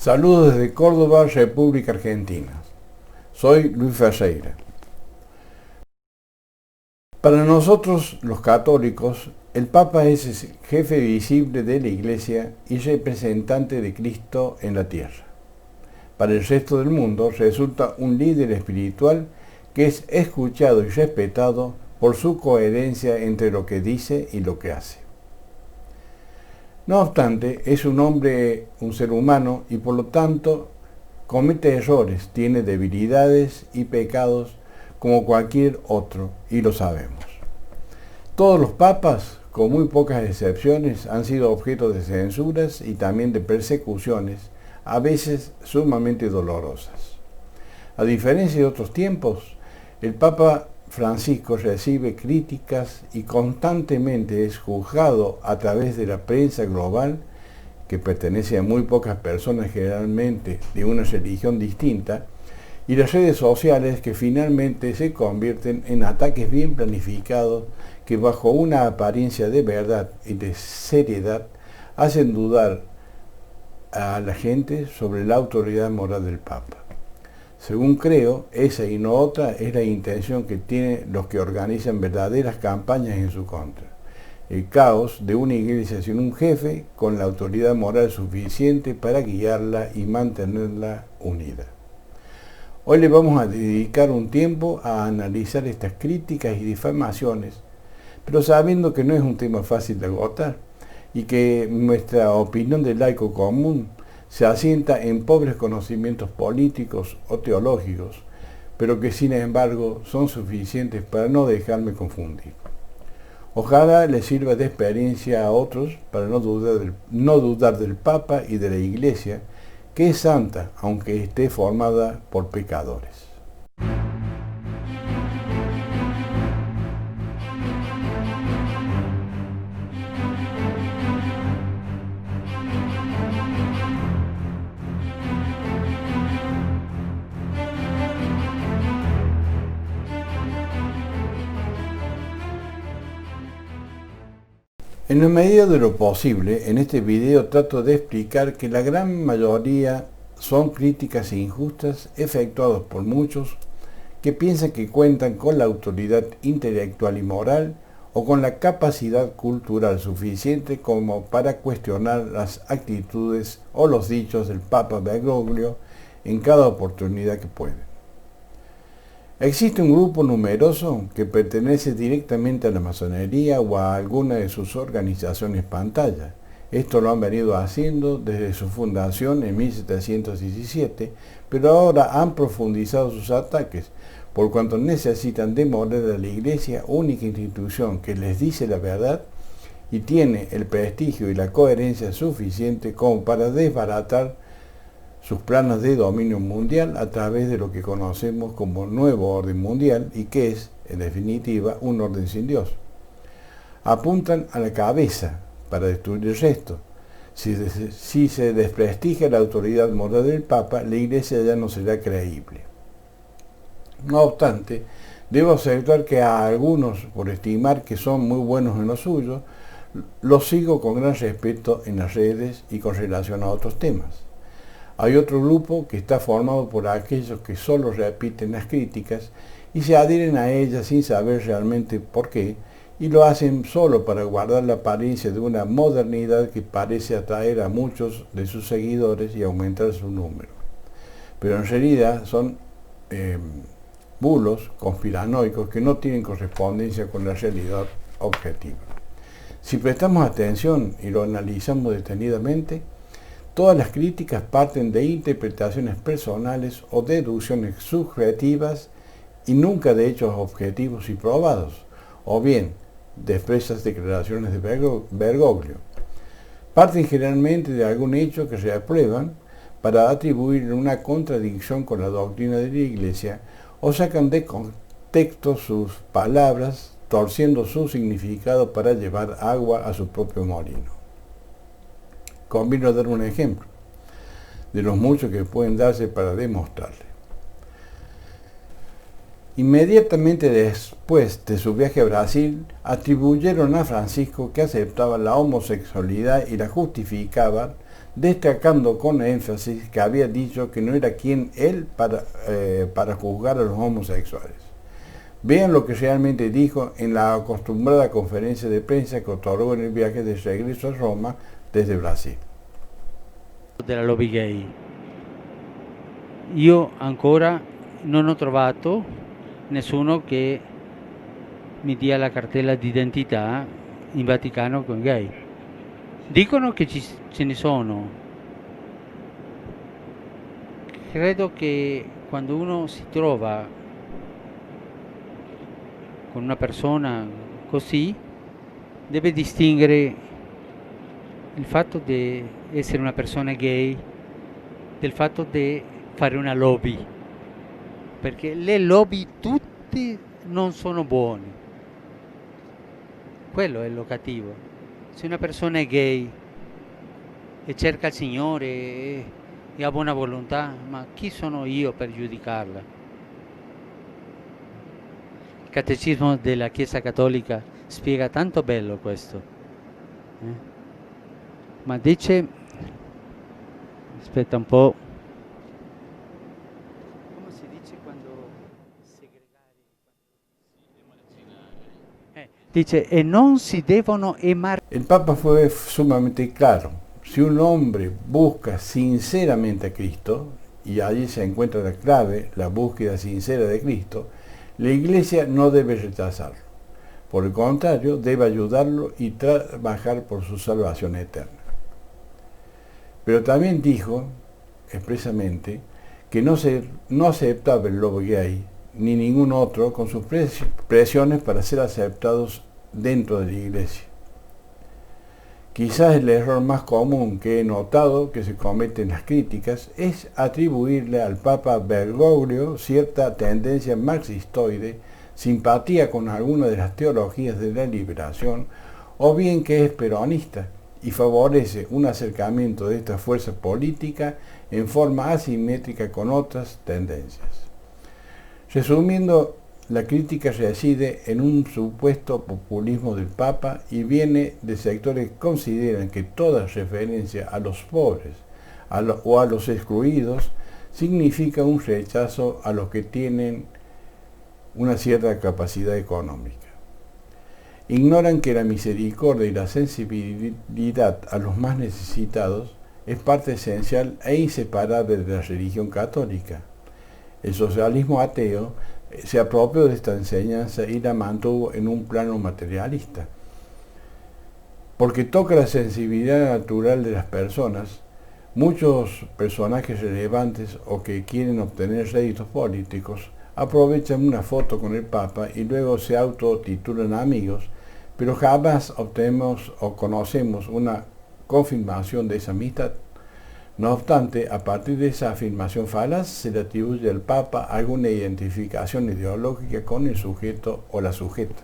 Saludos desde Córdoba, República Argentina. Soy Luis Ferreira. Para nosotros, los católicos, el Papa es el jefe visible de la Iglesia y representante de Cristo en la tierra. Para el resto del mundo, resulta un líder espiritual que es escuchado y respetado por su coherencia entre lo que dice y lo que hace. No obstante, es un hombre, un ser humano, y por lo tanto comete errores, tiene debilidades y pecados como cualquier otro, y lo sabemos. Todos los papas, con muy pocas excepciones, han sido objeto de censuras y también de persecuciones, a veces sumamente dolorosas. A diferencia de otros tiempos, el Papa Francisco recibe críticas y constantemente es juzgado a través de la prensa global, que pertenece a muy pocas personas generalmente de una religión distinta, y las redes sociales, que finalmente se convierten en ataques bien planificados que bajo una apariencia de verdad y de seriedad hacen dudar a la gente sobre la autoridad moral del Papa. Según creo, esa y no otra es la intención que tienen los que organizan verdaderas campañas en su contra. El caos de una iglesia sin un jefe con la autoridad moral suficiente para guiarla y mantenerla unida. Hoy le vamos a dedicar un tiempo a analizar estas críticas y difamaciones, pero sabiendo que no es un tema fácil de agotar y que nuestra opinión de laico común se asienta en pobres conocimientos políticos o teológicos, pero que sin embargo son suficientes para no dejarme confundir. Ojalá les sirva de experiencia a otros para no dudar del Papa y de la Iglesia, que es santa, aunque esté formada por pecadores. En la medida de lo posible, en este video trato de explicar que la gran mayoría son críticas injustas efectuadas por muchos que piensan que cuentan con la autoridad intelectual y moral o con la capacidad cultural suficiente como para cuestionar las actitudes o los dichos del Papa Bergoglio en cada oportunidad que pueden. Existe un grupo numeroso que pertenece directamente a la masonería o a alguna de sus organizaciones pantalla. Esto lo han venido haciendo desde su fundación en 1717, pero ahora han profundizado sus ataques, por cuanto necesitan demoler a la Iglesia, única institución que les dice la verdad y tiene el prestigio y la coherencia suficiente como para desbaratar sus planes de dominio mundial a través de lo que conocemos como nuevo orden mundial y que es, en definitiva, un orden sin Dios. Apuntan a la cabeza para destruir el resto. Si se desprestigia la autoridad moral del Papa, la Iglesia ya no será creíble. No obstante, debo aceptar que a algunos, por estimar que son muy buenos en lo suyo, los sigo con gran respeto en las redes y con relación a otros temas. Hay otro grupo que está formado por aquellos que solo repiten las críticas y se adhieren a ellas sin saber realmente por qué, y lo hacen solo para guardar la apariencia de una modernidad que parece atraer a muchos de sus seguidores y aumentar su número. Pero en realidad son bulos conspiranoicos que no tienen correspondencia con la realidad objetiva. Si prestamos atención y lo analizamos detenidamente, todas las críticas parten de interpretaciones personales o deducciones subjetivas y nunca de hechos objetivos y probados, o bien de expresas declaraciones de Bergoglio. Parten generalmente de algún hecho que se aprueban para atribuir una contradicción con la doctrina de la Iglesia o sacan de contexto sus palabras, torciendo su significado para llevar agua a su propio molino. Conviene dar un ejemplo de los muchos que pueden darse para demostrarle. Inmediatamente después de su viaje a Brasil, atribuyeron a Francisco que aceptaba la homosexualidad y la justificaba, destacando con énfasis que había dicho que no era quien él para juzgar a los homosexuales. Vean lo que realmente dijo en la acostumbrada conferencia de prensa que otorgó en el viaje de regreso a Roma desde Brasil. Della lobby gay. Io ancora non ho trovato nessuno che mi dia la cartella d'identità in Vaticano con gay. Dicono che ce ne sono. Credo che quando uno si trova con una persona così, deve distinguere il fatto di essere una persona gay del fatto di fare una lobby, perché le lobby tutte non sono buone, quello è lo cattivo. Se una persona è gay e cerca il Signore e ha buona volontà, ma chi sono io per giudicarla? Il Catecismo della Chiesa Cattolica spiega tanto bello questo, ma dice, aspetta un po', come si dice quando segregare? Dice, e non si devono emarginare. El Papa fue sumamente claro. Si un hombre busca sinceramente a Cristo, y allí se encuentra la clave, la búsqueda sincera de Cristo, la Iglesia no debe rechazarlo. Por el contrario, debe ayudarlo y trabajar por su salvación eterna. Pero también dijo expresamente que no aceptaba el lobby gay ni ningún otro con sus presiones para ser aceptados dentro de la Iglesia. Quizás el error más común que he notado que se comete en las críticas es atribuirle al Papa Bergoglio cierta tendencia marxistoide, simpatía con alguna de las teologías de la liberación, o bien que es peronista y favorece un acercamiento de esta fuerza política en forma asimétrica con otras tendencias. Resumiendo, la crítica reside en un supuesto populismo del Papa y viene de sectores que consideran que toda referencia a los pobres o a los excluidos significa un rechazo a los que tienen una cierta capacidad económica. Ignoran que la misericordia y la sensibilidad a los más necesitados es parte esencial e inseparable de la religión católica. El socialismo ateo se apropió de esta enseñanza y la mantuvo en un plano materialista. Porque toca la sensibilidad natural de las personas, muchos personajes relevantes o que quieren obtener réditos políticos aprovechan una foto con el Papa y luego se autotitulan amigos, pero jamás obtenemos o conocemos una confirmación de esa amistad. No obstante, a partir de esa afirmación falaz, se le atribuye al Papa alguna identificación ideológica con el sujeto o la sujeta.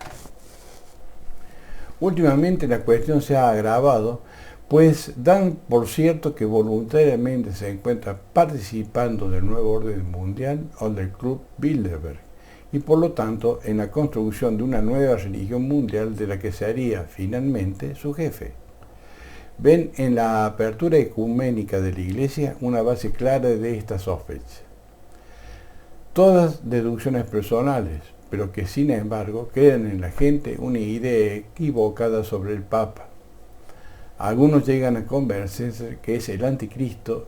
Últimamente la cuestión se ha agravado, pues dan por cierto que voluntariamente se encuentra participando del nuevo orden mundial o del Club Bilderberg, y por lo tanto en la construcción de una nueva religión mundial de la que sería finalmente su jefe. Ven en la apertura ecuménica de la Iglesia una base clara de esta sospecha. Todas deducciones personales, pero que sin embargo crean en la gente una idea equivocada sobre el Papa. Algunos llegan a convencerse que es el anticristo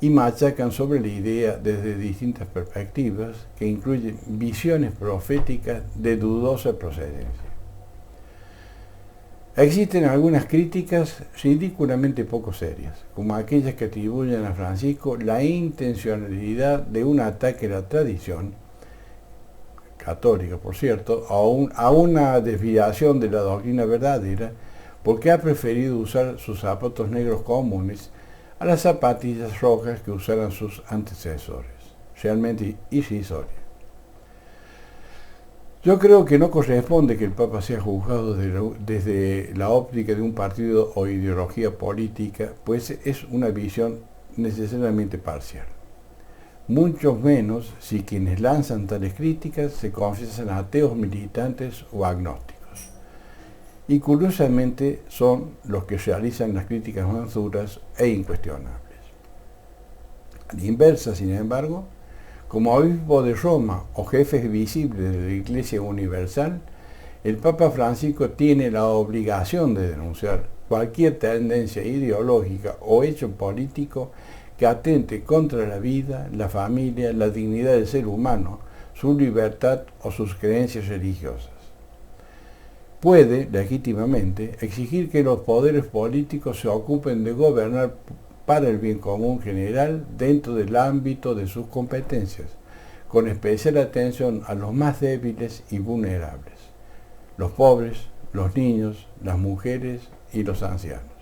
y machacan sobre la idea desde distintas perspectivas que incluyen visiones proféticas de dudosa procedencia. Existen algunas críticas ridículamente poco serias, como aquellas que atribuyen a Francisco la intencionalidad de un ataque a la tradición, católica por cierto, a una desviación de la doctrina verdadera, porque ha preferido usar sus zapatos negros comunes a las zapatillas rojas que usaran sus antecesores, realmente irrisoria. Yo creo que no corresponde que el Papa sea juzgado desde la óptica de un partido o ideología política, pues es una visión necesariamente parcial. mucho menos si quienes lanzan tales críticas se confiesan ateos militantes o agnósticos. Y curiosamente son los que realizan las críticas más duras e incuestionables. A la inversa, sin embargo, como obispo de Roma o jefe visible de la Iglesia Universal, el Papa Francisco tiene la obligación de denunciar cualquier tendencia ideológica o hecho político que atente contra la vida, la familia, la dignidad del ser humano, su libertad o sus creencias religiosas. Puede, legítimamente, exigir que los poderes políticos se ocupen de gobernar para el bien común general dentro del ámbito de sus competencias, con especial atención a los más débiles y vulnerables, los pobres, los niños, las mujeres y los ancianos.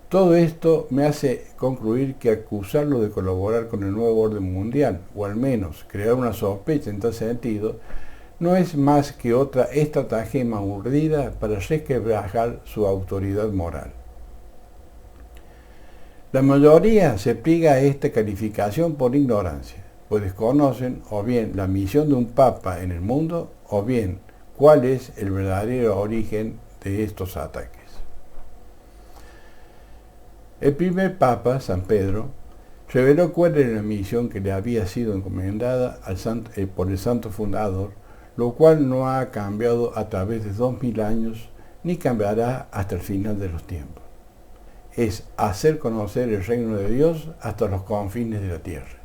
Todo esto me hace concluir que acusarlo de colaborar con el nuevo orden mundial, o al menos crear una sospecha en tal sentido, no es más que otra estratagema urdida para resquebrajar su autoridad moral. La mayoría se pliega a esta calificación por ignorancia, pues desconocen o bien la misión de un papa en el mundo, o bien cuál es el verdadero origen de estos ataques. El primer papa, San Pedro, reveló cuál era la misión que le había sido encomendada por el santo fundador, lo cual no ha cambiado a través de 2000 años, ni cambiará hasta el final de los tiempos. Es hacer conocer el reino de Dios hasta los confines de la tierra,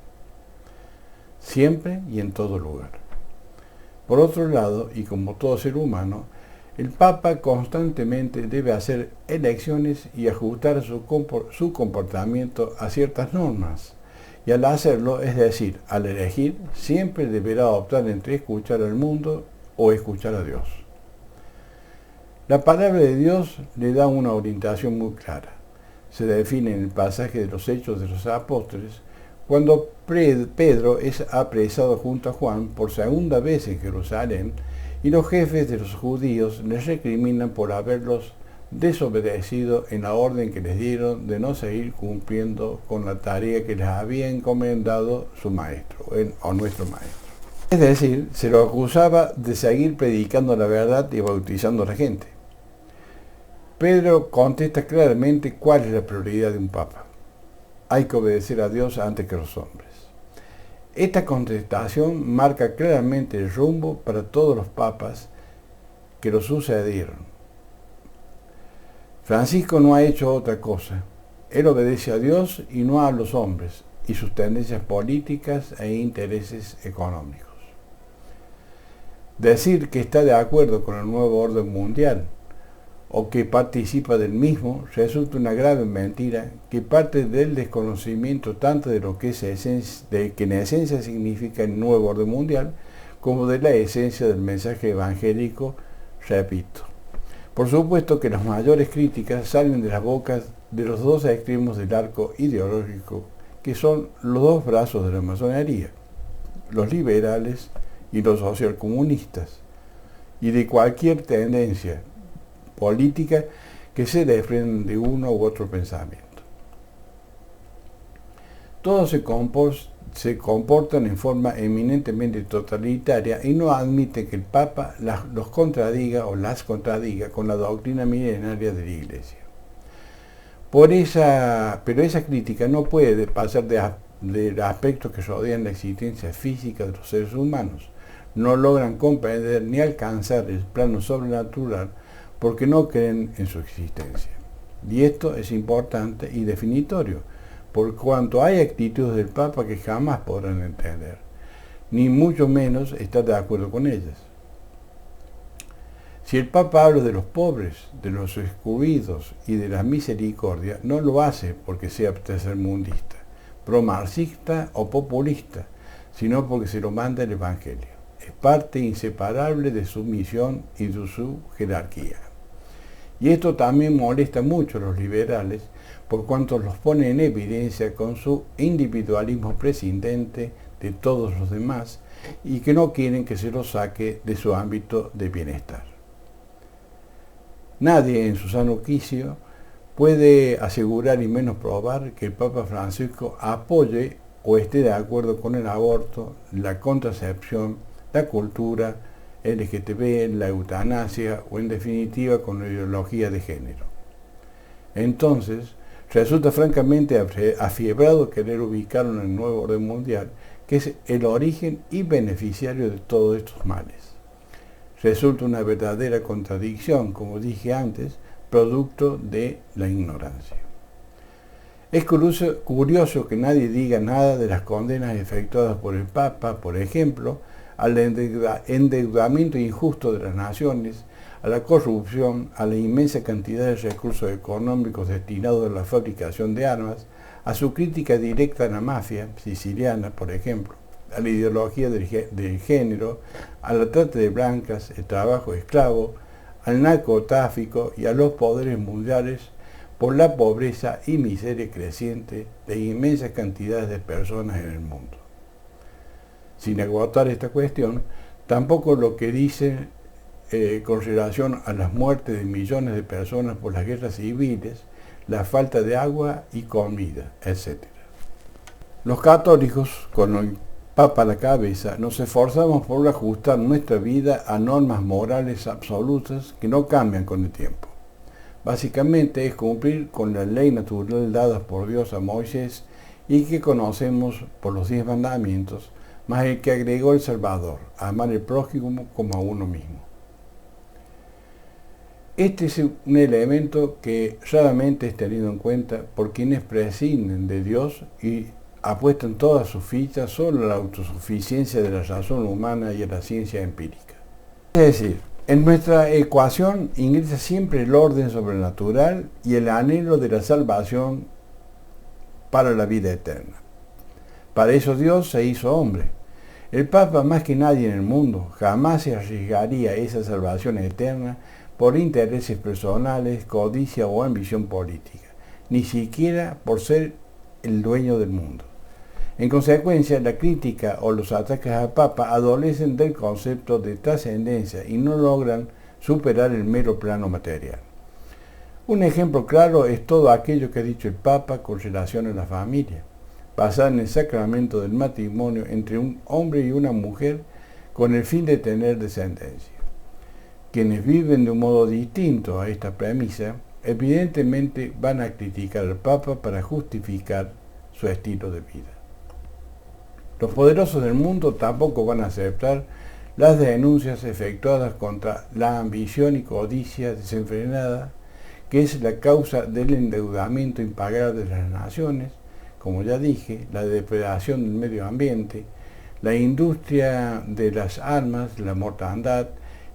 siempre y en todo lugar. Por otro lado, y como todo ser humano, el Papa constantemente debe hacer elecciones y ajustar su comportamiento a ciertas normas. Y al hacerlo, es decir, al elegir, siempre deberá optar entre escuchar al mundo o escuchar a Dios. La palabra de Dios le da una orientación muy clara. Se define en el pasaje de los Hechos de los Apóstoles, cuando Pedro es apresado junto a Juan por segunda vez en Jerusalén, y los jefes de los judíos les recriminan por haberlos desobedecido en la orden que les dieron de no seguir cumpliendo con la tarea que les había encomendado su maestro, o nuestro maestro. Es decir, se lo acusaba de seguir predicando la verdad y bautizando a la gente. Pedro contesta claramente cuál es la prioridad de un papa. Hay que obedecer a Dios antes que a los hombres. Esta contestación marca claramente el rumbo para todos los papas que lo sucedieron. Francisco no ha hecho otra cosa. Él obedece a Dios y no a los hombres y sus tendencias políticas e intereses económicos. Decir que está de acuerdo con el nuevo orden mundial o que participa del mismo resulta una grave mentira que parte del desconocimiento tanto de lo que en esencia significa el nuevo orden mundial como de la esencia del mensaje evangélico, repito. Por supuesto que las mayores críticas salen de las bocas de los dos extremos del arco ideológico, que son los dos brazos de la masonería, los liberales y los socialcomunistas, y de cualquier tendencia política que se desprenden de uno u otro pensamiento. Todos se comportan en forma eminentemente totalitaria y no admiten que el Papa los contradiga o las contradiga con la doctrina milenaria de la Iglesia. Pero esa crítica no puede pasar de aspectos que rodean la existencia física de los seres humanos. No logran comprender ni alcanzar el plano sobrenatural porque no creen en su existencia. Y esto es importante y definitorio, por cuanto hay actitudes del Papa que jamás podrán entender, ni mucho menos estar de acuerdo con ellas. Si el Papa habla de los pobres, de los excluidos y de la misericordia, no lo hace porque sea tercermundista, promarxista o populista, sino porque se lo manda el Evangelio. Es parte inseparable de su misión y de su jerarquía. Y esto también molesta mucho a los liberales, por cuanto los pone en evidencia con su individualismo prescindente de todos los demás y que no quieren que se los saque de su ámbito de bienestar. Nadie en su sano juicio puede asegurar y menos probar que el Papa Francisco apoye o esté de acuerdo con el aborto, la contracepción, la cultura LGTB, la eutanasia o en definitiva con la ideología de género. Entonces, resulta francamente afiebrado querer ubicarlo en el nuevo orden mundial, que es el origen y beneficiario de todos estos males. Resulta una verdadera contradicción, como dije antes, producto de la ignorancia. Es curioso que nadie diga nada de las condenas efectuadas por el Papa, por ejemplo, al endeudamiento injusto de las naciones, a la corrupción, a la inmensa cantidad de recursos económicos destinados a la fabricación de armas, a su crítica directa a la mafia siciliana, por ejemplo, a la ideología del género, a la trata de blancas, el trabajo esclavo, al narcotráfico y a los poderes mundiales por la pobreza y miseria creciente de inmensas cantidades de personas en el mundo. Sin agotar esta cuestión, tampoco lo que dice con relación a las muertes de millones de personas por las guerras civiles, la falta de agua y comida, etc. Los católicos, con el Papa a la cabeza, nos esforzamos por ajustar nuestra vida a normas morales absolutas que no cambian con el tiempo. Básicamente es cumplir con la ley natural dada por Dios a Moisés y que conocemos por los 10 mandamientos, más el que agregó el Salvador, amar al prójimo como a uno mismo. Este es un elemento que raramente es tenido en cuenta por quienes prescinden de Dios y apuestan todas sus fichas solo a la autosuficiencia de la razón humana y a la ciencia empírica. Es decir, en nuestra ecuación ingresa siempre el orden sobrenatural y el anhelo de la salvación para la vida eterna. Para eso Dios se hizo hombre. El Papa, más que nadie en el mundo, jamás se arriesgaría esa salvación eterna por intereses personales, codicia o ambición política, ni siquiera por ser el dueño del mundo. En consecuencia, la crítica o los ataques al Papa adolecen del concepto de trascendencia y no logran superar el mero plano material. Un ejemplo claro es todo aquello que ha dicho el Papa con relación a la familia, basada en el sacramento del matrimonio entre un hombre y una mujer con el fin de tener descendencia. Quienes viven de un modo distinto a esta premisa, evidentemente van a criticar al Papa para justificar su estilo de vida. Los poderosos del mundo tampoco van a aceptar las denuncias efectuadas contra la ambición y codicia desenfrenada, que es la causa del endeudamiento impagable de las naciones, como ya dije, la depredación del medio ambiente, la industria de las armas, la mortandad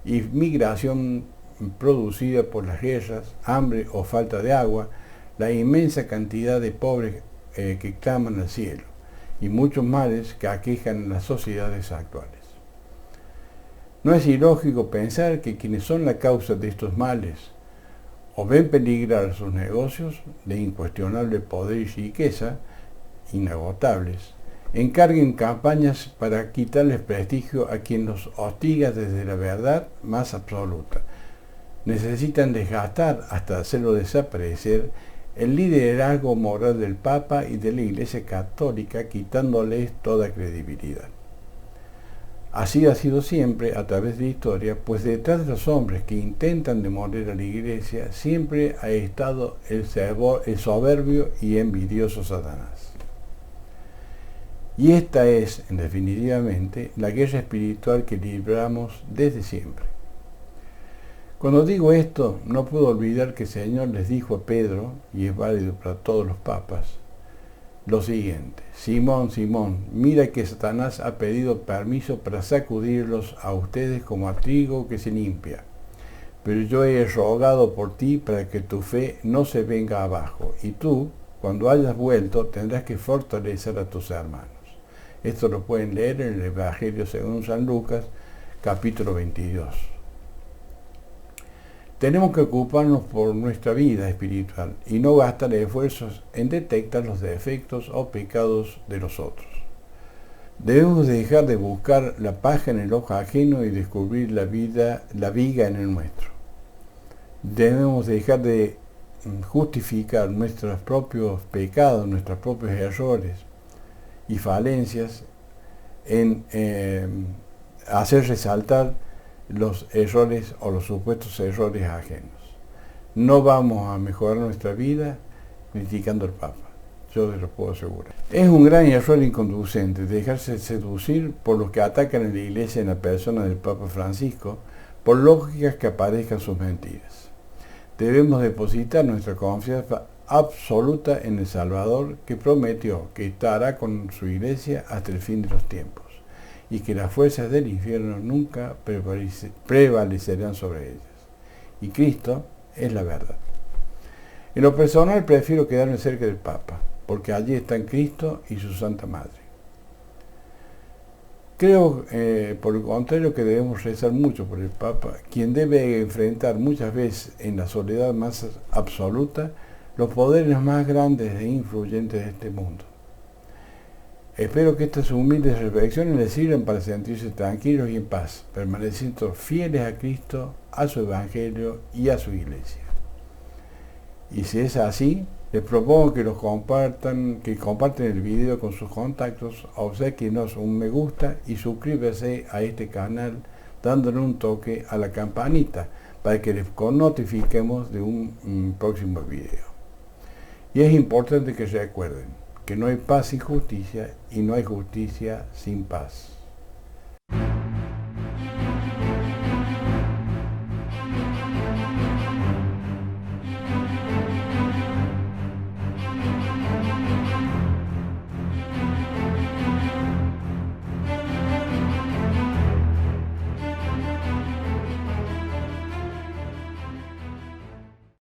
y migración producida por las guerras, hambre o falta de agua, la inmensa cantidad de pobres que claman al cielo y muchos males que aquejan las sociedades actuales. No es ilógico pensar que quienes son la causa de estos males o ven peligrar sus negocios de incuestionable poder y riqueza, inagotables, encarguen campañas para quitarles prestigio a quien los hostiga desde la verdad más absoluta. Necesitan desgastar hasta hacerlo desaparecer el liderazgo moral del Papa y de la Iglesia Católica, quitándoles toda credibilidad. Así ha sido siempre a través de la historia, pues detrás de los hombres que intentan demoler a la Iglesia siempre ha estado el soberbio y envidioso Satanás. Y esta es, definitivamente, la guerra espiritual que libramos desde siempre. Cuando digo esto, no puedo olvidar que el Señor les dijo a Pedro, y es válido para todos los papas, lo siguiente: Simón, Simón, mira que Satanás ha pedido permiso para sacudirlos a ustedes como a trigo que se limpia. Pero yo he rogado por ti para que tu fe no se venga abajo, y tú, cuando hayas vuelto, tendrás que fortalecer a tus hermanos. Esto lo pueden leer en el Evangelio según San Lucas, capítulo 22. Tenemos que ocuparnos por nuestra vida espiritual y no gastar esfuerzos en detectar los defectos o pecados de los otros. Debemos dejar de buscar la paja en el ojo ajeno y descubrir la viga en el nuestro. Debemos dejar de justificar nuestros propios pecados, nuestros propios errores, y falencias en hacer resaltar los errores o los supuestos errores ajenos. No vamos a mejorar nuestra vida criticando al Papa, yo les lo puedo asegurar. Es un gran error inconducente dejarse seducir por los que atacan a la Iglesia en la persona del Papa Francisco, por lógicas que aparezcan sus mentiras. Debemos depositar nuestra confianza absoluta en el Salvador, que prometió que estará con su Iglesia hasta el fin de los tiempos, y que las fuerzas del infierno nunca prevalecerán sobre ellas. Y Cristo es la verdad. En lo personal prefiero quedarme cerca del Papa, porque allí están Cristo y su Santa Madre. Creo, por el contrario, que debemos rezar mucho por el Papa, quien debe enfrentar muchas veces en la soledad más absoluta los poderes más grandes e influyentes de este mundo. Espero que estas humildes reflexiones les sirvan para sentirse tranquilos y en paz, permaneciendo fieles a Cristo, a su Evangelio y a su Iglesia. Y si es así, les propongo que compartan el video con sus contactos, obséquienos un me gusta y suscríbase a este canal dándole un toque a la campanita para que les notifiquemos de un próximo video. Y es importante que recuerden que no hay paz sin justicia y no hay justicia sin paz.